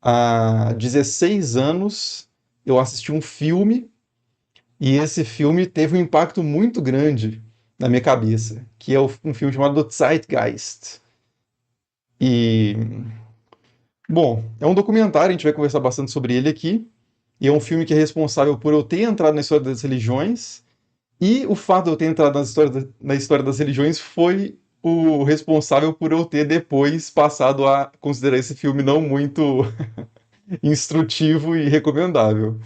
há 16 anos eu assisti um filme e esse filme teve um impacto muito grande na minha cabeça, que é um filme chamado Zeitgeist. E, bom, é um documentário, a gente vai conversar bastante sobre ele aqui, e é um filme que é responsável por eu ter entrado na história das religiões, e o fato de eu ter entrado na história das religiões foi o responsável por eu ter depois passado a considerar esse filme não muito instrutivo e recomendável.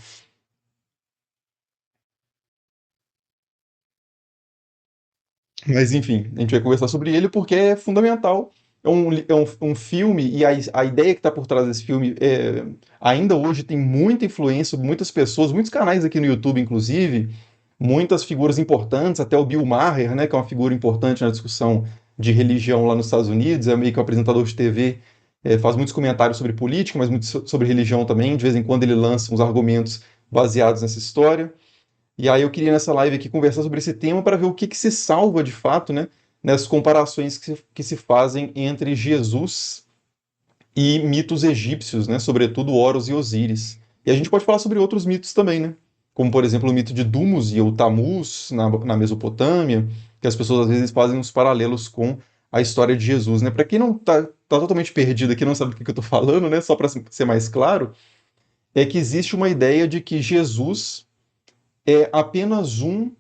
Mas enfim, a gente vai conversar sobre ele porque é fundamental. É um filme, e a ideia que está por trás desse filme ainda hoje tem muita influência sobre muitas pessoas, muitos canais aqui no YouTube, inclusive, muitas figuras importantes, até o Bill Maher, né, que é uma figura importante na discussão de religião lá nos Estados Unidos, é meio que um apresentador de TV, faz muitos comentários sobre política, mas muito sobre religião também. De vez em quando ele lança uns argumentos baseados nessa história. E aí eu queria nessa live aqui conversar sobre esse tema para ver o que se salva de fato, né, nessas comparações que se fazem entre Jesus e mitos egípcios, né, sobretudo Horus e Osíris. E a gente pode falar sobre outros mitos também, né, como por exemplo o mito de Dumuzi ou Tammuz na Mesopotâmia, que as pessoas às vezes fazem uns paralelos com a história de Jesus, né? Para quem não tá totalmente perdido aqui, não sabe do que eu estou falando, né, só para ser mais claro, é que existe uma ideia de que Jesus é apenas um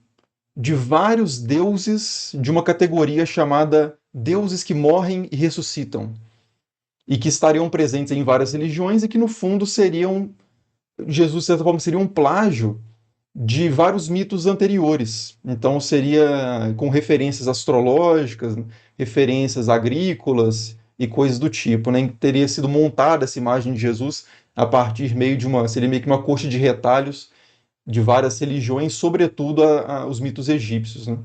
de vários deuses de uma categoria chamada deuses que morrem e ressuscitam, e que estariam presentes em várias religiões e que no fundo seriam, Jesus de certa forma seria um plágio de vários mitos anteriores. Então seria com referências astrológicas, referências agrícolas e coisas do tipo, né? Teria sido montada essa imagem de Jesus a partir meio de seria meio que uma coxa de retalhos de várias religiões, sobretudo os mitos egípcios, né?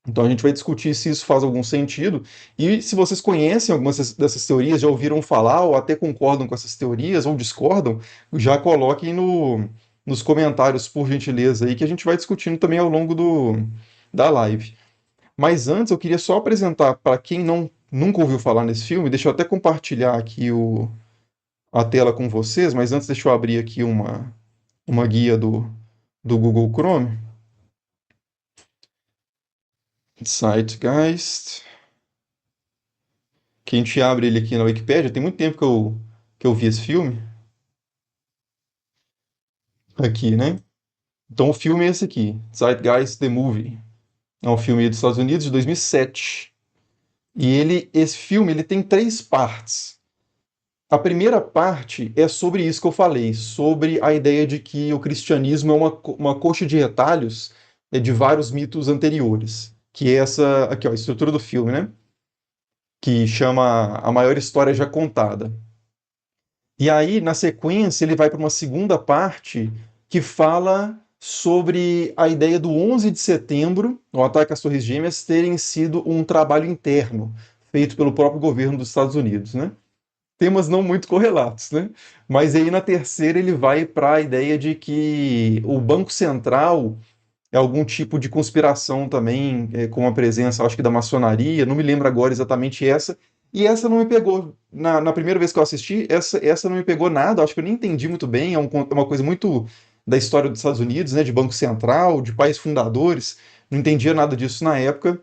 Então a gente vai discutir se isso faz algum sentido e se vocês conhecem algumas dessas teorias, já ouviram falar ou até concordam com essas teorias ou discordam, já coloquem nos comentários, por gentileza, aí que a gente vai discutindo também ao longo da live. Mas antes eu queria só apresentar para quem nunca ouviu falar nesse filme, deixa eu até compartilhar aqui a tela com vocês, mas antes deixa eu abrir aqui uma guia do Google Chrome. Zeitgeist. Que a gente abre ele aqui na Wikipédia. Tem muito tempo que eu vi esse filme. Aqui, né? Então o filme é esse aqui. Zeitgeist The Movie. É um filme dos Estados Unidos de 2007. Esse filme ele tem três partes. A primeira parte é sobre isso que eu falei, sobre a ideia de que o cristianismo é uma coxa de retalhos de vários mitos anteriores. Que é essa aqui, ó, a estrutura do filme, né? Que chama A Maior História Já Contada. E aí, na sequência, ele vai para uma segunda parte que fala sobre a ideia do 11 de setembro, o ataque às Torres Gêmeas, terem sido um trabalho interno feito pelo próprio governo dos Estados Unidos, né? Temas não muito correlatos, né? Mas aí na terceira ele vai para a ideia de que o Banco Central é algum tipo de conspiração também, com a presença, acho que da maçonaria, não me lembro agora exatamente essa. E essa não me pegou. Na primeira vez que eu assisti, essa não me pegou nada, acho que eu nem entendi muito bem. É uma coisa muito da história dos Estados Unidos, né, de Banco Central, de pais fundadores. Não entendia nada disso na época.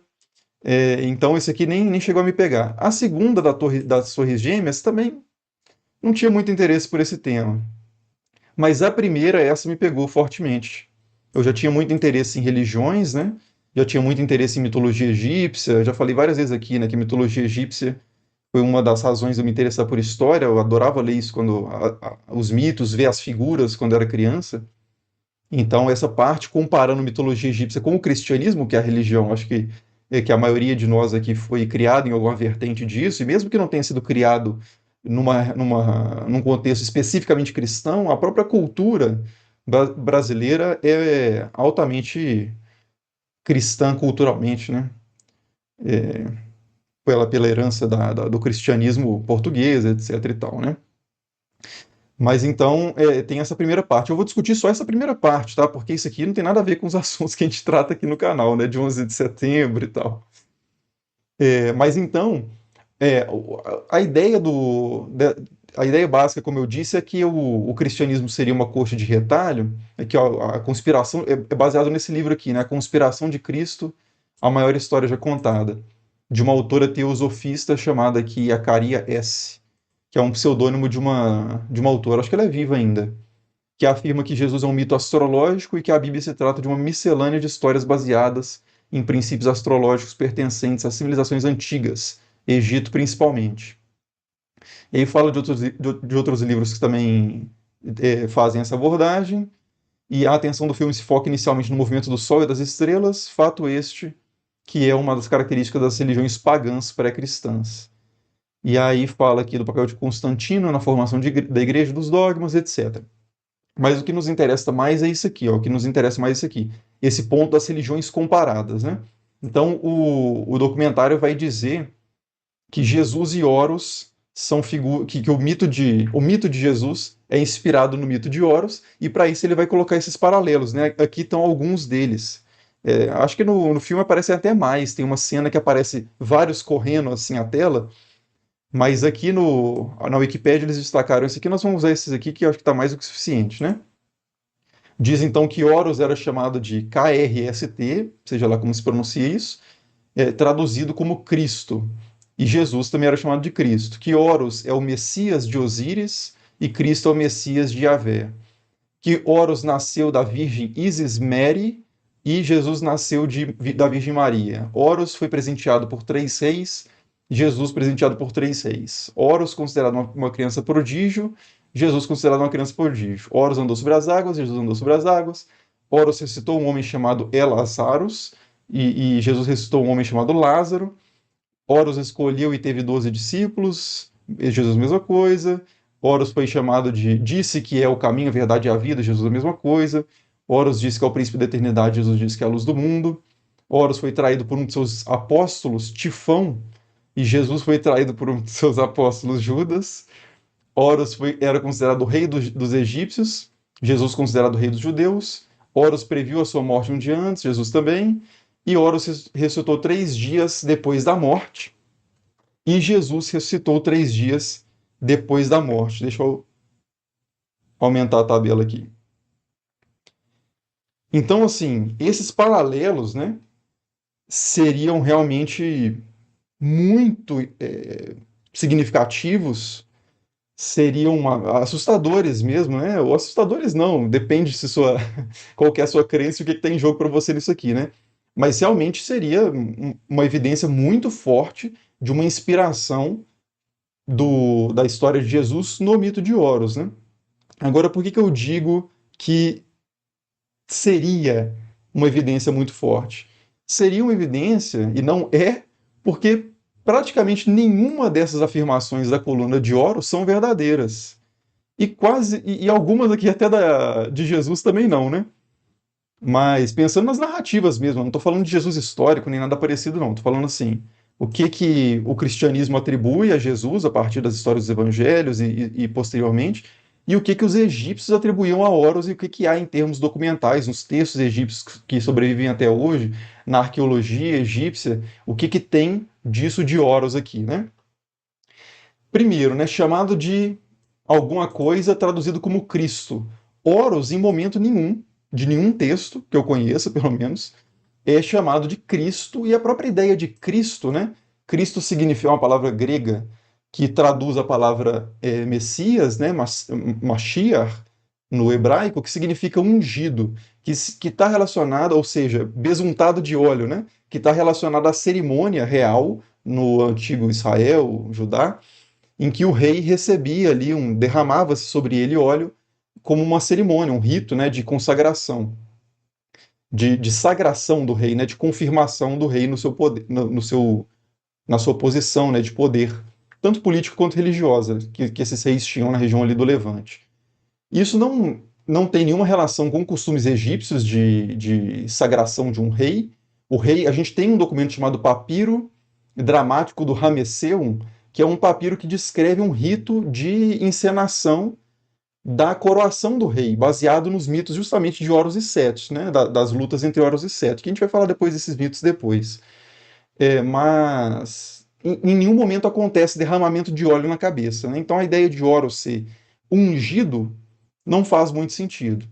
Então esse aqui nem chegou a me pegar. A segunda das Torres Gêmeas também não tinha muito interesse por esse tema. Mas a primeira, essa me pegou fortemente. Eu já tinha muito interesse em religiões, né? Já tinha muito interesse em mitologia egípcia. Já falei várias vezes aqui, né, que mitologia egípcia foi uma das razões de eu me interessar por história. Eu adorava ler isso quando os mitos, ver as figuras quando era criança. Então essa parte comparando mitologia egípcia com o cristianismo, que é a religião, acho que a maioria de nós aqui foi criado em alguma vertente disso, e mesmo que não tenha sido criado num contexto especificamente cristão, a própria cultura brasileira é altamente cristã culturalmente, né? Pela herança do cristianismo português, etc e tal, né? Mas então tem essa primeira parte. Eu vou discutir só essa primeira parte, tá? Porque isso aqui não tem nada a ver com os assuntos que a gente trata aqui no canal, né? De 11 de setembro e tal. Mas então, a ideia a ideia básica, como eu disse, é que o cristianismo seria uma coxa de retalho, é que a conspiração é baseado nesse livro aqui, né? A Conspiração de Cristo, a maior história já contada, de uma autora teosofista chamada aqui Acaria S., que é um pseudônimo de uma autora, acho que ela é viva ainda, que afirma que Jesus é um mito astrológico e que a Bíblia se trata de uma miscelânea de histórias baseadas em princípios astrológicos pertencentes às civilizações antigas, Egito principalmente. E aí fala de outros livros que também fazem essa abordagem, e a atenção do filme se foca inicialmente no movimento do Sol e das estrelas, fato este que é uma das características das religiões pagãs pré-cristãs. E aí fala aqui do papel de Constantino na formação da igreja, dos dogmas, etc. Mas o que nos interessa mais é isso aqui, ó, o que nos interessa mais é isso aqui, esse ponto das religiões comparadas, né? Então, o documentário vai dizer que Jesus e Horus são figuras, que o mito de Jesus é inspirado no mito de Horus, e para isso ele vai colocar esses paralelos, né? Aqui estão alguns deles. Acho que no filme aparece até mais, tem uma cena que aparece vários correndo assim a tela, mas aqui na Wikipédia eles destacaram esse aqui, nós vamos usar esses aqui que eu acho que está mais do que suficiente, né? Diz então que Horus era chamado de KRST, seja lá como se pronuncia isso, traduzido como Cristo. E Jesus também era chamado de Cristo. Que Horus é o Messias de Osíris e Cristo é o Messias de Yahvé. Que Horus nasceu da Virgem Isis Mary e Jesus nasceu da Virgem Maria. Horus foi presenteado por 3 reis, Jesus presenteado por 3 reis. Horus considerado uma criança prodígio, Jesus considerado uma criança prodígio. Horus andou sobre as águas, Jesus andou sobre as águas. Horus ressuscitou um homem chamado Elazarus e Jesus ressuscitou um homem chamado Lázaro. Horus escolheu e teve 12 discípulos, Jesus a mesma coisa. Horus foi chamado disse que é o caminho, a verdade e a vida, Jesus a mesma coisa. Horus disse que é o príncipe da eternidade, Jesus disse que é a luz do mundo. Horus foi traído por um de seus apóstolos, Tifão, e Jesus foi traído por um de seus apóstolos, Judas. Horus era considerado o rei dos egípcios, Jesus considerado o rei dos judeus. Horus previu a sua morte um dia antes, Jesus também. E Horus ressuscitou 3 dias depois da morte. E Jesus ressuscitou 3 dias depois da morte. Deixa eu aumentar a tabela aqui. Então, assim, esses paralelos, né, seriam realmente muito significativos, seriam assustadores mesmo, né? Ou assustadores não, depende se qual que é a sua crença e o que tem em jogo para você nisso aqui, né? Mas realmente seria uma evidência muito forte de uma inspiração da história de Jesus no mito de Horus, né? Agora, por que eu digo que seria uma evidência muito forte? Seria uma evidência, e não é, porque praticamente nenhuma dessas afirmações da coluna de Horus são verdadeiras. E algumas aqui até de Jesus também não, né? Mas pensando nas narrativas mesmo, eu não estou falando de Jesus histórico nem nada parecido, não. Estou falando assim, o que o cristianismo atribui a Jesus a partir das histórias dos evangelhos e posteriormente, e o que os egípcios atribuíam a Horus e o que há em termos documentais, nos textos egípcios que sobrevivem até hoje, na arqueologia egípcia, o que tem disso de Horus aqui, né? Primeiro, né, chamado de alguma coisa traduzido como Cristo. Horus, em momento nenhum, de nenhum texto que eu conheça, pelo menos, é chamado de Cristo, e a própria ideia de Cristo, né? Cristo significa uma palavra grega que traduz a palavra Messias, né? Mashiach, no hebraico, que significa ungido, que está relacionado, ou seja, besuntado de óleo, né? Que está relacionado à cerimônia real no antigo Israel, Judá, em que o rei recebia ali, derramava-se sobre ele óleo como uma cerimônia, um rito, né, de consagração, de sagração do rei, né, de confirmação do rei no seu poder, na sua posição, né, de poder, tanto político quanto religiosa, que esses reis tinham na região ali do Levante. Isso não tem nenhuma relação com costumes egípcios de sagração de um rei. O rei, a gente tem um documento chamado Papiro Dramático do Ramesseum, que é um papiro que descreve um rito de encenação da coroação do rei, baseado nos mitos justamente de Horus e Sete, né, das lutas entre Horus e Sete, que a gente vai falar depois desses mitos depois. Mas em nenhum momento acontece derramamento de óleo na cabeça, né? Então a ideia de Horus ser ungido não faz muito sentido.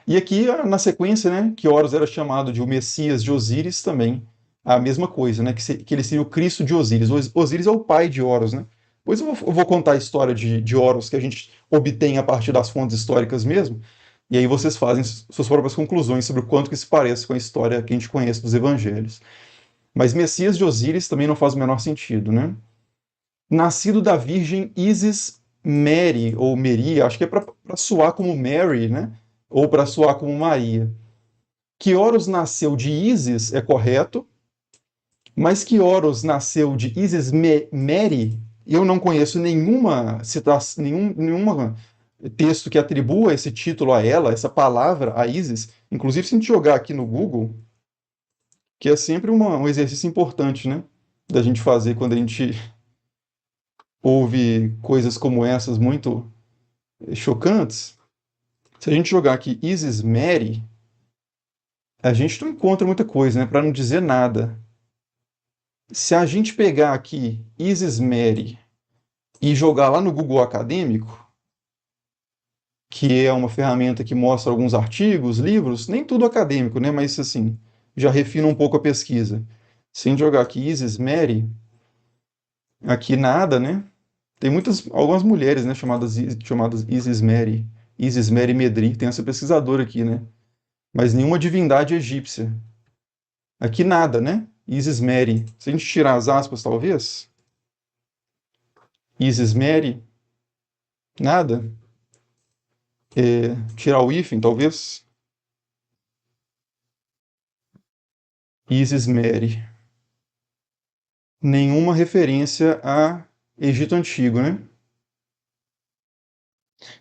E aqui, na sequência, né, que Horus era chamado de o Messias de Osíris também, a mesma coisa, né, que ele seria o Cristo de Osíris. Osíris é o pai de Horus, né? Depois eu vou contar a história de Horus que a gente obtém a partir das fontes históricas mesmo, e aí vocês fazem suas próprias conclusões sobre o quanto que se parece com a história que a gente conhece dos evangelhos. Mas Messias de Osíris também não faz o menor sentido, né? Nascido da virgem Isis Mary, ou Meri, acho que é para soar como Mary, né? Ou para soar como Maria. Que Horus nasceu de Isis é correto, mas que Horus nasceu de Isis Mary, eu não conheço nenhuma citação, nenhuma texto que atribua esse título a ela, essa palavra a Isis. Inclusive, se a gente jogar aqui no Google, que é sempre um exercício importante, né? Da gente fazer quando a gente ouve coisas como essas muito chocantes. Se a gente jogar aqui Isis Mary, a gente não encontra muita coisa, né? Para não dizer nada. Se a gente pegar aqui Isis Mary e jogar lá no Google Acadêmico, que é uma ferramenta que mostra alguns artigos, livros, nem tudo acadêmico, né? Mas assim, já refina um pouco a pesquisa. Se a gente jogar aqui Isis Mary, aqui nada, né? Tem algumas mulheres, né, chamadas Isis Mary Medri, tem essa pesquisadora aqui, né? Mas nenhuma divindade egípcia. Aqui nada, né? Isis Mary. Se a gente tirar as aspas, talvez. Isis Mary, nada. Tirar o hífen, talvez. Isis Mary. Nenhuma referência a Egito Antigo, né?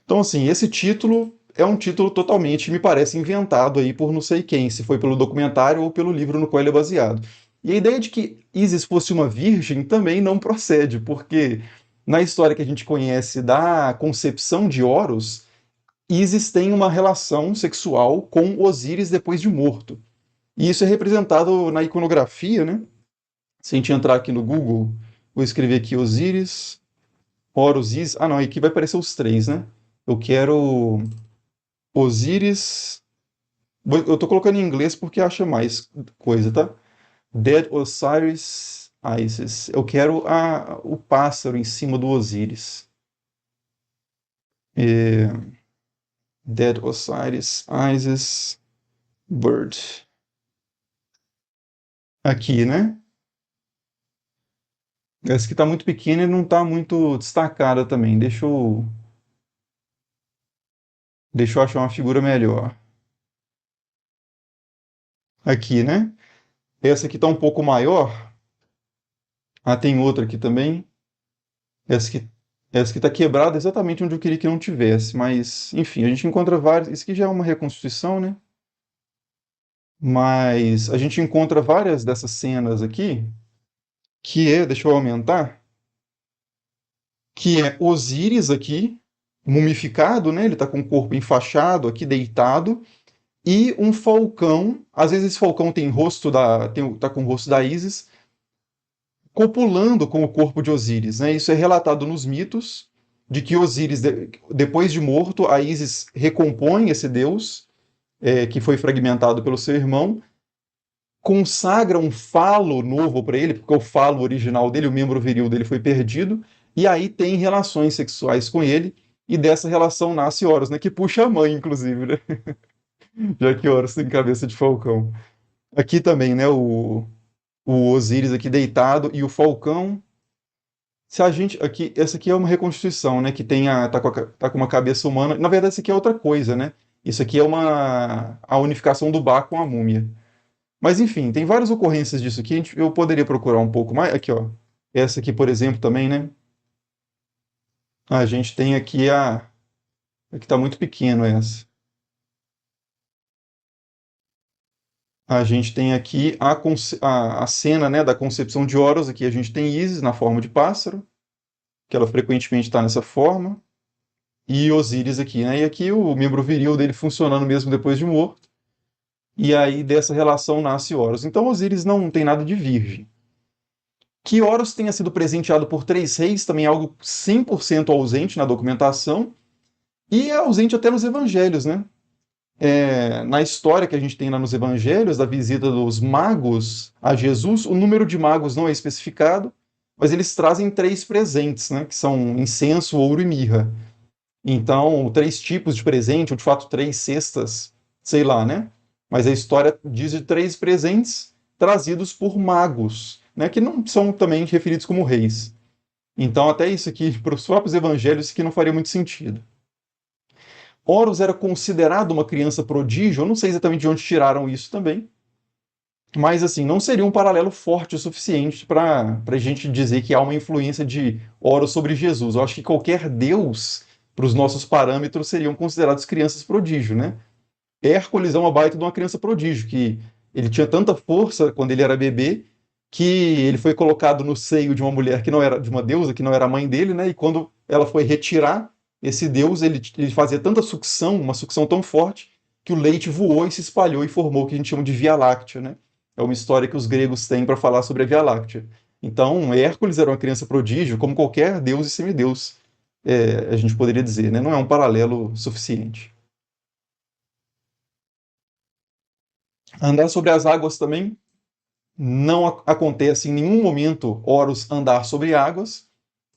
Então, assim, esse título é um título totalmente, me parece, inventado aí por não sei quem, se foi pelo documentário ou pelo livro no qual ele é baseado. E a ideia de que Isis fosse uma virgem também não procede, porque na história que a gente conhece da concepção de Horus, Isis tem uma relação sexual com Osíris depois de morto. E isso é representado na iconografia, né? Se a gente entrar aqui no Google, vou escrever aqui Osíris, Horus, Isis. Ah, não, aqui vai aparecer os três, né? Eu quero Osíris. Eu tô colocando em inglês porque acha mais coisa, tá? Dead Osiris Isis. Eu quero o pássaro em cima do Osíris. É, Dead Osiris Isis Bird. Aqui, né? Essa que tá muito pequena e não tá muito destacada também. Deixa eu achar uma figura melhor. Aqui, né? Essa aqui tá um pouco maior. Ah, tem outra aqui também. Essa aqui, essa aqui tá quebrada exatamente onde eu queria que não tivesse. Mas, enfim, a gente encontra várias. Isso aqui já é uma reconstituição, né? Mas a gente encontra várias dessas cenas aqui, deixa eu aumentar, que é Osíris aqui, mumificado, né? Ele tá com o corpo enfaixado aqui, deitado, e um falcão, às vezes esse falcão tá com o rosto da Ísis, copulando com o corpo de Osíris, né? Isso é relatado nos mitos, de que Osíris, depois de morto, a Ísis recompõe esse deus, que foi fragmentado pelo seu irmão, consagra um falo novo para ele, porque o falo original dele, o membro viril dele foi perdido, e aí tem relações sexuais com ele, e dessa relação nasce Horus, né? Que puxa a mãe, inclusive, né? Já que Horus tem cabeça de falcão. Aqui também, né? O Osíris aqui deitado e o falcão. Se a gente aqui, essa aqui é uma reconstituição, né? Que tá com uma cabeça humana. Na verdade, isso aqui é outra coisa, né? Isso aqui é a unificação do Ba com a múmia. Mas enfim, tem várias ocorrências disso aqui. Eu poderia procurar um pouco mais. Aqui, ó. Essa aqui, por exemplo, também, né? A gente tem aqui a. Aqui tá muito pequeno essa. A gente tem aqui a cena, né, da concepção de Horus. Aqui a gente tem Ísis na forma de pássaro, que ela frequentemente está nessa forma. E Osíris aqui, né? E aqui o membro viril dele funcionando mesmo depois de morto. E aí dessa relação nasce Horus. Então Osíris não tem nada de virgem. Que Horus tenha sido presenteado por três reis, também é algo 100% ausente na documentação, e é ausente até nos evangelhos, né? Na história que a gente tem lá nos evangelhos, da visita dos magos a Jesus, o número de magos não é especificado, mas eles trazem três presentes, né? Que são incenso, ouro e mirra. Então, três tipos de presente, ou de fato três cestas, sei lá, né? Mas a história diz de três presentes trazidos por magos, né? Que não são também referidos como reis. Então, até isso aqui, para os próprios evangelhos, isso aqui não faria muito sentido. Horus era considerado uma criança prodígio, eu não sei exatamente de onde tiraram isso também, mas assim, não seria um paralelo forte o suficiente para a gente dizer que há uma influência de Horus sobre Jesus. Eu acho que qualquer deus, para os nossos parâmetros, seriam considerados crianças prodígio, né? Hércules é uma baita de uma criança prodígio, que ele tinha tanta força quando ele era bebê, que ele foi colocado no seio de uma mulher que não era, de uma deusa que não era a mãe dele, né? E quando ela foi retirar esse deus, ele fazia tanta sucção, uma sucção tão forte, que o leite voou e se espalhou e formou o que a gente chama de Via Láctea, né? É uma história que os gregos têm para falar sobre a Via Láctea. Então, Hércules era uma criança prodígio, como qualquer deus e semideus, a gente poderia dizer, né? Não é um paralelo suficiente. Andar sobre as águas também não acontece em nenhum momento Horus andar sobre águas.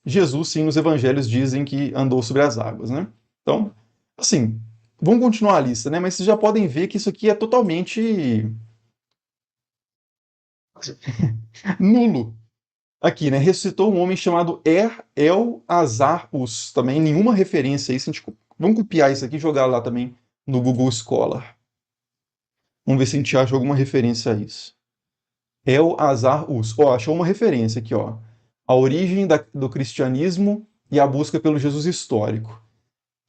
Jesus, sim, nos evangelhos dizem que andou sobre as águas, né? Então, assim, vamos continuar a lista, né? Mas vocês já podem ver que isso aqui é totalmente nulo. Aqui, né? Ressuscitou um homem chamado El-Azar-Us. Também nenhuma referência a isso. Vamos copiar isso aqui e jogar lá também no Google Scholar. Vamos ver se a gente acha alguma referência a isso. El-Azar-Us. Ó, achou uma referência aqui, ó. A origem do cristianismo e a busca pelo Jesus histórico.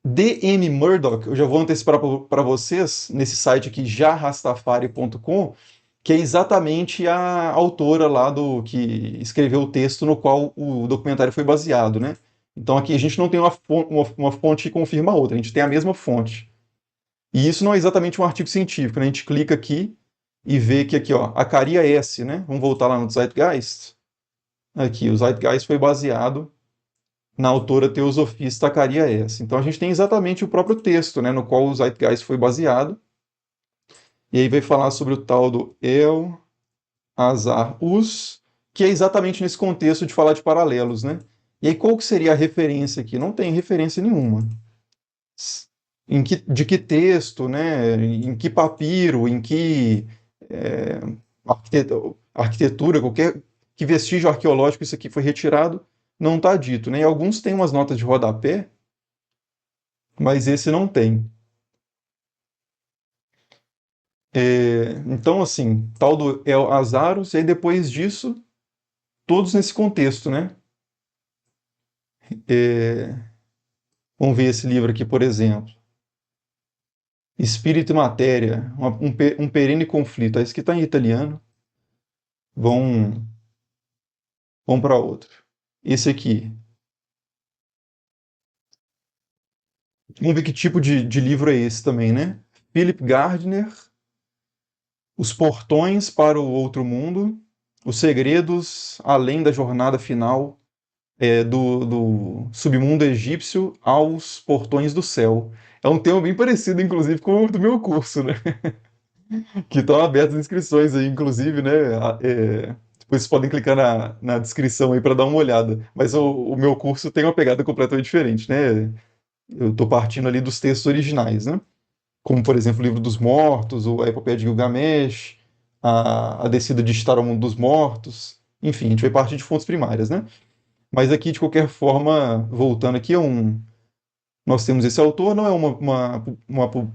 D.M. Murdoch, eu já vou antecipar para vocês, nesse site aqui, jarrastafari.com, que é exatamente a autora lá do que escreveu o texto no qual o documentário foi baseado, né? Então aqui a gente não tem uma fonte que confirma a outra, a gente tem a mesma fonte. E isso não é exatamente um artigo científico, né? A gente clica aqui e vê que aqui, ó, Acaria S, né? Vamos voltar lá no Zeitgeist. Aqui, o Zeitgeist foi baseado na autora teosofista Acaria S. Então a gente tem exatamente o próprio texto, né, no qual o Zeitgeist foi baseado. E aí vai falar sobre o tal do El Azar Us, que é exatamente nesse contexto de falar de paralelos, né? E aí qual que seria a referência aqui? Não tem referência nenhuma. De que texto, né? Em que papiro, em que é, arquitetura, qualquer que vestígio arqueológico isso aqui foi retirado, não está dito, né? E alguns têm umas notas de rodapé, mas esse não tem. Então, assim, tal do El Azaros, e aí depois disso, todos nesse contexto, né? É, vamos ver esse livro aqui, por exemplo. Espírito e Matéria, um perene conflito. Esse que está em italiano. Vão, vão para outro. Esse aqui. Vamos ver que tipo de livro é esse também, né? Philip Gardner, Os Portões para o Outro Mundo, Os Segredos Além da Jornada Final do submundo egípcio aos portões do céu. É um tema bem parecido, inclusive, com o do meu curso, né? Que estão abertas as inscrições aí, inclusive, né? Depois vocês podem clicar na descrição aí para dar uma olhada. Mas o meu curso tem uma pegada completamente diferente, né? Eu estou partindo ali dos textos originais, né? Como, por exemplo, o Livro dos Mortos, ou a Epopeia de Gilgamesh, a Descida de Estar ao Mundo dos Mortos. Enfim, a gente vai partir de fontes primárias, né? Mas aqui, de qualquer forma, voltando aqui, nós temos esse autor, não é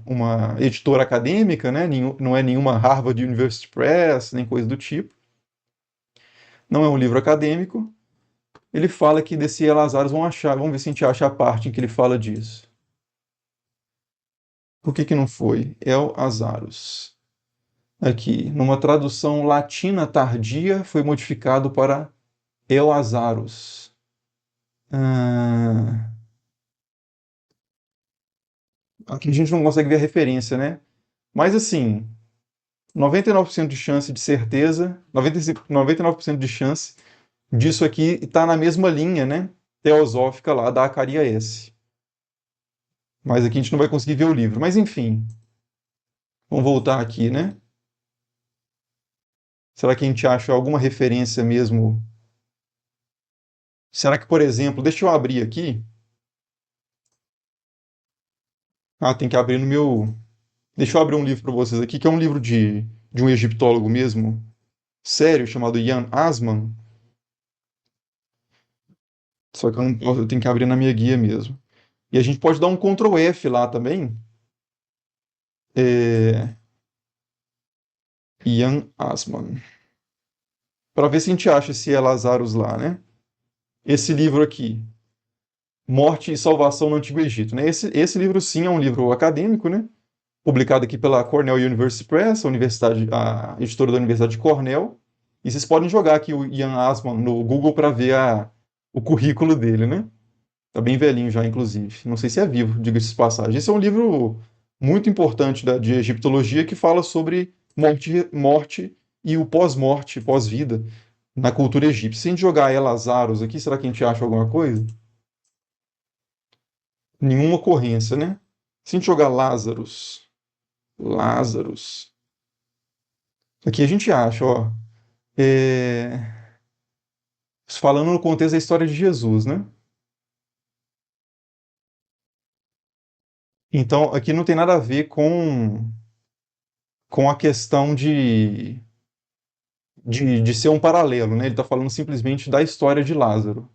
uma editora acadêmica, né? Não é nenhuma Harvard University Press, nem coisa do tipo. Não é um livro acadêmico. Ele fala que desse Elazaros vamos ver se a gente acha a parte em que ele fala disso. Por que que não foi? El Azaros. Aqui, numa tradução latina tardia, foi modificado para El Azaros. Ah, aqui a gente não consegue ver a referência, né? Mas assim, 99% de chance de certeza, 99% de chance disso aqui está na mesma linha, né? Teosófica lá da Acaria S. Mas aqui a gente não vai conseguir ver o livro. Mas enfim, vamos voltar aqui, né? Será que a gente acha alguma referência mesmo? Será que, por exemplo, deixa eu abrir aqui. Ah, tem que abrir no meu. Deixa eu abrir um livro para vocês aqui, que é um livro de um egiptólogo mesmo, sério, chamado Jan Assmann. Só que eu, não posso, eu tenho que abrir na minha guia mesmo. E a gente pode dar um Ctrl F lá também. É, Jan Assmann. Para ver se a gente acha esse Lazarus lá, né? Esse livro aqui, Morte e Salvação no Antigo Egito, né? Esse livro sim é um livro acadêmico, né? Publicado aqui pela Cornell University Press, a editora da Universidade de Cornell. E vocês podem jogar aqui o Ian Asman no Google para ver o currículo dele, né? Tá bem velhinho já, inclusive. Não sei se é vivo, diga-se de passagem. Esse é um livro muito importante de egiptologia que fala sobre morte e o pós-morte, pós-vida na cultura egípcia. Se a gente jogar Lazarus aqui, será que a gente acha alguma coisa? Nenhuma ocorrência, né? Se a gente jogar Lazarus, aqui a gente acha, ó, é, falando no contexto da história de Jesus, né? Então, aqui não tem nada a ver com a questão de ser um paralelo, né? Ele está falando simplesmente da história de Lázaro.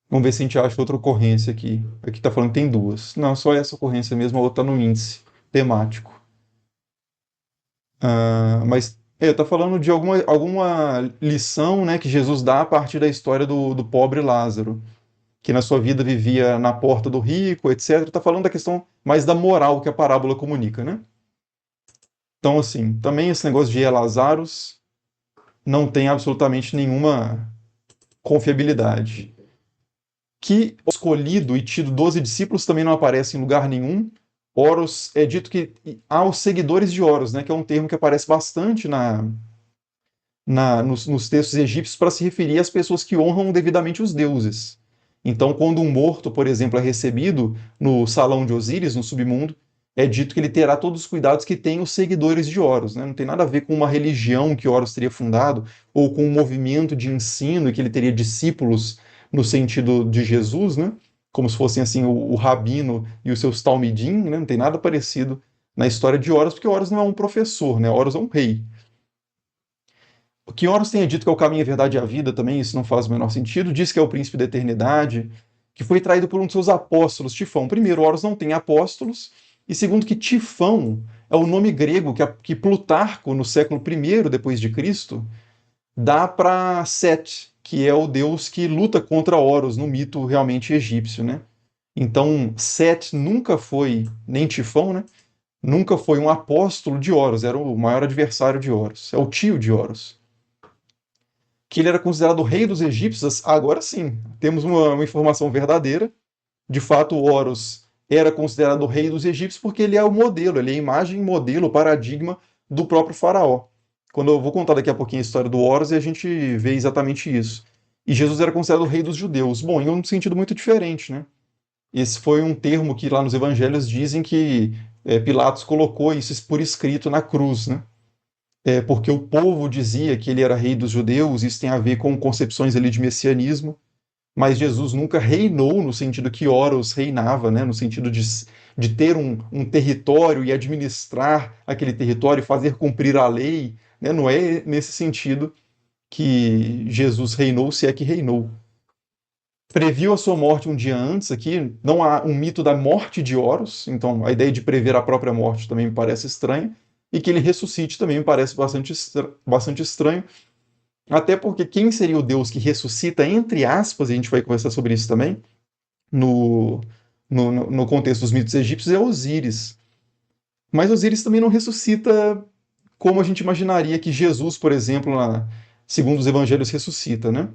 Vamos ver se a gente acha outra ocorrência aqui. Aqui está falando que tem duas. Não, só essa ocorrência mesmo, a outra está no índice temático. Mas está falando de alguma lição, né, que Jesus dá a partir da história do pobre Lázaro, que na sua vida vivia na porta do rico, etc. Está falando da questão mais da moral que a parábola comunica, né? Então, assim, também esse negócio de Lazarus não tem absolutamente nenhuma confiabilidade. Que escolhido e tido 12 discípulos também não aparece em lugar nenhum. Horus, é dito que há os seguidores de Horus, né, que é um termo que aparece bastante nos textos egípcios para se referir às pessoas que honram devidamente os deuses. Então, quando um morto, por exemplo, é recebido no salão de Osíris, no submundo, é dito que ele terá todos os cuidados que tem os seguidores de Horus. Né? Não tem nada a ver com uma religião que Horus teria fundado, ou com um movimento de ensino e que ele teria discípulos no sentido de Jesus, né? Como se fossem assim o rabino e os seus talmidim, né? Não tem nada parecido na história de Horus, porque Horus não é um professor, né? Horus é um rei. Que Horus tenha dito que é o caminho, a verdade e a vida também, isso não faz o menor sentido. Diz que é o príncipe da eternidade, que foi traído por um dos seus apóstolos, Tifão. Primeiro, Horus não tem apóstolos, e segundo, que Tifão é o nome grego que Plutarco, no século I depois de Cristo, dá para Set, que é o deus que luta contra Horus no mito realmente egípcio, né? Então, Set nunca foi, nem Tifão, né? Nunca foi um apóstolo de Horus, era o maior adversário de Horus, é o tio de Horus. Que ele era considerado o rei dos egípcios, agora sim, temos uma informação verdadeira. De fato, Horus era considerado o rei dos egípcios porque ele é o modelo, ele é a imagem, modelo, paradigma do próprio faraó. Quando eu vou contar daqui a pouquinho a história do Horus, a gente vê exatamente isso. E Jesus era considerado o rei dos judeus. Bom, em um sentido muito diferente, né? Esse foi um termo que lá nos evangelhos dizem que Pilatos colocou isso por escrito na cruz, né? Porque o povo dizia que ele era rei dos judeus, isso tem a ver com concepções ali de messianismo, mas Jesus nunca reinou no sentido que Horus reinava, né? No sentido de ter um território e administrar aquele território e fazer cumprir a lei, né? Não é nesse sentido que Jesus reinou, se é que reinou. Previu a sua morte um dia antes aqui, não há um mito da morte de Horus, então a ideia de prever a própria morte também me parece estranha, e que ele ressuscite também me parece bastante estranho, até porque quem seria o Deus que ressuscita, entre aspas, e a gente vai conversar sobre isso também, no, no contexto dos mitos egípcios, é Osíris. Mas Osíris também não ressuscita como a gente imaginaria que Jesus, por exemplo, segundo os evangelhos, ressuscita, né?